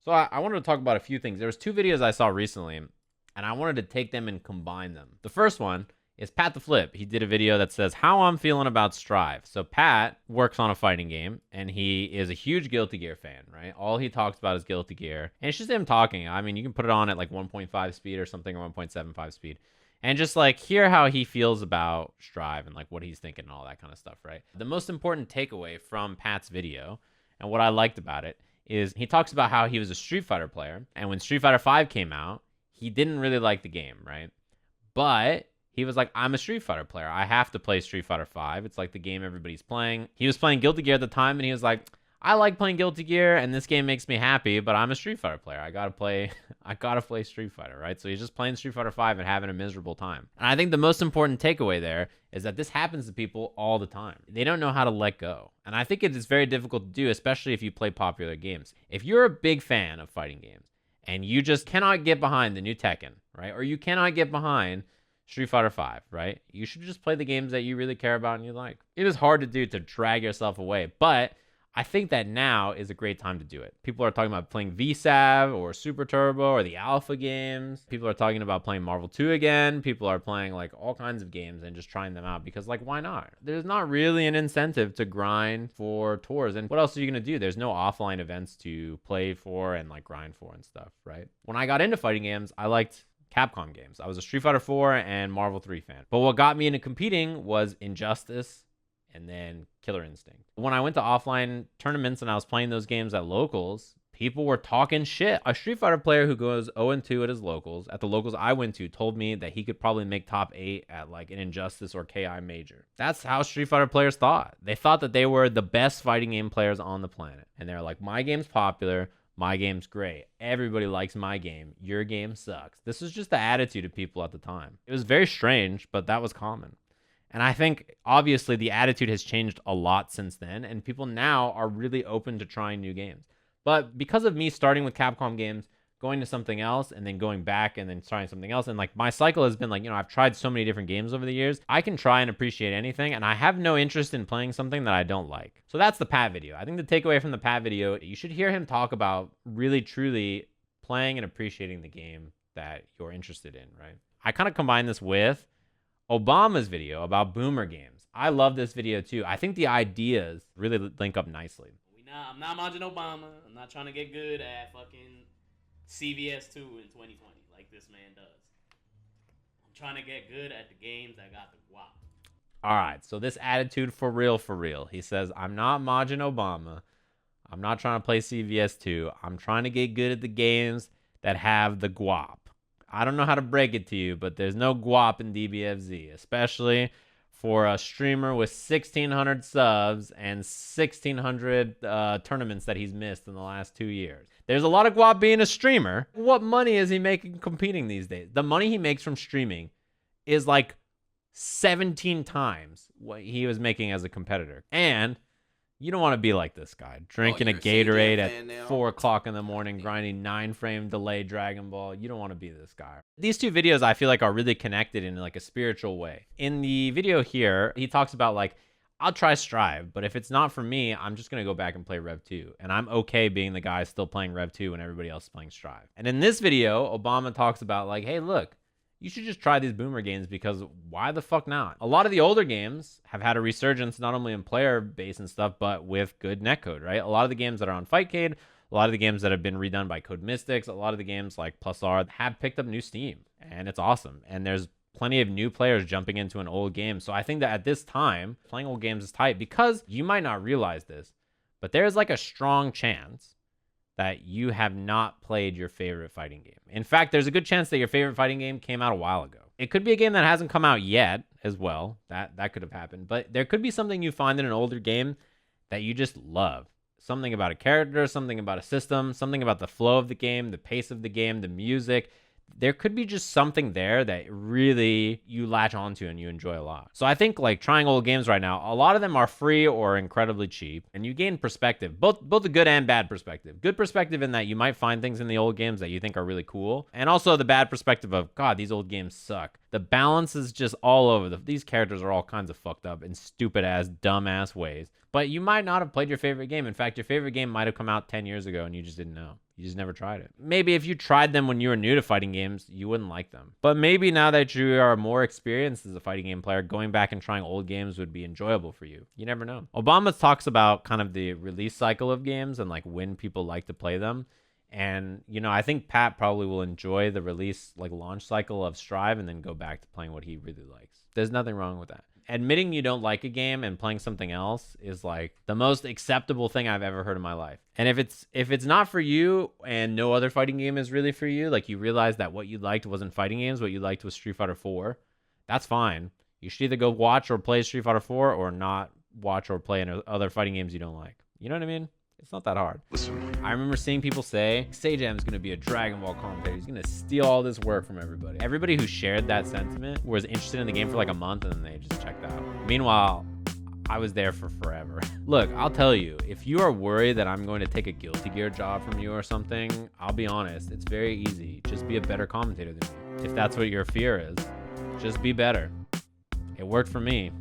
So I wanted to talk about a few things. There was two videos I saw recently, and I wanted to take them and combine them. The first one is Pat the Flip. He did a video that says how I'm feeling about Strive. So Pat works on a fighting game, and he is a huge Guilty Gear fan, right? All he talks about is Guilty Gear, and it's just him talking. I mean, you can put it on at like 1.5 speed or something, or 1.75 speed, and just like hear how he feels about Strive and like what he's thinking and all that kind of stuff, right? The most important takeaway from Pat's video, and what I liked about it, is he talks about how he was a Street Fighter player, and when Street Fighter 5 came out, he didn't really like the game, right? But he was like, I'm a Street Fighter player. I have to play Street Fighter 5. It's like the game everybody's playing. He was playing Guilty Gear at the time, and he was like, I like playing Guilty Gear, and this game makes me happy, but I'm a Street Fighter player. I gotta play Street Fighter, right? So he's just playing Street Fighter 5 and having a miserable time. And I think the most important takeaway there is that this happens to people all the time. They don't know how to let go. And I think it is very difficult to do, especially if you play popular games. If you're a big fan of fighting games, and you just cannot get behind the new Tekken, right? Or you cannot get behind Street Fighter 5, right? You should just play the games that you really care about and you like. It is hard to do, to drag yourself away, but I think that now is a great time to do it. People are talking about playing VSAV or Super Turbo or the Alpha games. People are talking about playing Marvel 2 again. People are playing like all kinds of games and just trying them out because like, why not? There's not really an incentive to grind for tours. And what else are you going to do? There's no offline events to play for and like grind for and stuff, right? When I got into fighting games, I liked Capcom games. I was a Street Fighter 4 and Marvel 3 fan. But what got me into competing was Injustice and then Killer Instinct. When I went to offline tournaments and I was playing those games at locals, people were talking shit. A Street Fighter player who goes 0-2 at his locals, at the locals I went to, told me that he could probably make top 8 at like an Injustice or KI Major. That's how Street Fighter players thought. They thought that they were the best fighting game players on the planet. And they're like, my game's popular. My game's great. Everybody likes my game. Your game sucks. This was just the attitude of people at the time. It was very strange, but that was common. And I think, obviously, the attitude has changed a lot since then, and people now are really open to trying new games. But because of me starting with Capcom games, going to something else, and then going back and then trying something else, and like my cycle has been like, I've tried so many different games over the years, I can try and appreciate anything, and I have no interest in playing something that I don't like. So that's the Pat video. I think the takeaway from the Pat video, you should hear him talk about really, truly playing and appreciating the game that you're interested in, right? I kind of combine this with Obama's video about boomer games. I love this video too. I think the ideas really link up nicely. I'm not watching Obama. I'm not trying to get good at fucking CVS 2 in 2020 like this man does. I'm trying to get good at the games that got the guap. All right, so this attitude for real, for real. He says, I'm not Majin Obama. I'm not trying to play CVS 2. I'm trying to get good at the games that have the guap. I don't know how to break it to you, but there's no guap in DBFZ, especially for a streamer with 1,600 subs and 1,600 tournaments that he's missed in the last 2 years. There's a lot of guap being a streamer. What money is he making competing these days? The money he makes from streaming is like 17 times what he was making as a competitor. And you don't want to be like this guy, drinking a Gatorade at 4 o'clock in the morning, grinding 9-frame delay Dragon Ball. You don't want to be this guy. These two videos I feel like are really connected in like a spiritual way. In the video here, he talks about like, I'll try Strive, but if it's not for me, I'm just going to go back and play Rev 2. And I'm okay being the guy still playing Rev 2 when everybody else is playing Strive. And in this video, Obama talks about like, hey, look, you should just try these boomer games because why the fuck not? A lot of the older games have had a resurgence, not only in player base and stuff, but with good netcode, right? A lot of the games that are on Fightcade, a lot of the games that have been redone by Code Mystics, a lot of the games like Plus R have picked up new steam, and it's awesome. And there's plenty of new players jumping into an old game. So I think that at this time, playing old games is tight because you might not realize this, but there's like a strong chance that you have not played your favorite fighting game. In fact, there's a good chance that your favorite fighting game came out a while ago. It could be a game that hasn't come out yet as well. That could have happened. But there could be something you find in an older game that you just love. Something about a character, something about a system, something about the flow of the game, the pace of the game, the music. There could be just something there that really you latch onto and you enjoy a lot. So I think like trying old games right now, a lot of them are free or incredibly cheap, and you gain perspective, both a good and bad perspective. Good perspective in that you might find things in the old games that you think are really cool, and also the bad perspective of, God, these old games suck. The balance is just all over. These characters are all kinds of fucked up in stupid ass, dumb ass ways. But you might not have played your favorite game. In fact, your favorite game might have come out 10 years ago and you just didn't know. You just never tried it. Maybe if you tried them when you were new to fighting games, you wouldn't like them. But maybe now that you are more experienced as a fighting game player, going back and trying old games would be enjoyable for you. You never know. Obama talks about kind of the release cycle of games and like when people like to play them. And, you know, I think Pat probably will enjoy the release, like launch cycle of Strive and then go back to playing what he really likes. There's nothing wrong with that. Admitting you don't like a game and playing something else is like the most acceptable thing I've ever heard in my life. And if it's not for you and no other fighting game is really for you, like you realize that what you liked wasn't fighting games, what you liked was Street Fighter 4, that's fine. You should either go watch or play Street Fighter 4 or not watch or play other fighting games you don't like. You know what I mean? It's not that hard. Listen. I remember seeing people say, Sajam's going to be a Dragon Ball commentator. He's going to steal all this work from everybody. Everybody who shared that sentiment was interested in the game for like a month and then they just checked out. Meanwhile, I was there for forever. Look, I'll tell you, if you are worried that I'm going to take a Guilty Gear job from you or something, I'll be honest, it's very easy. Just be a better commentator than me. If that's what your fear is, just be better. It worked for me.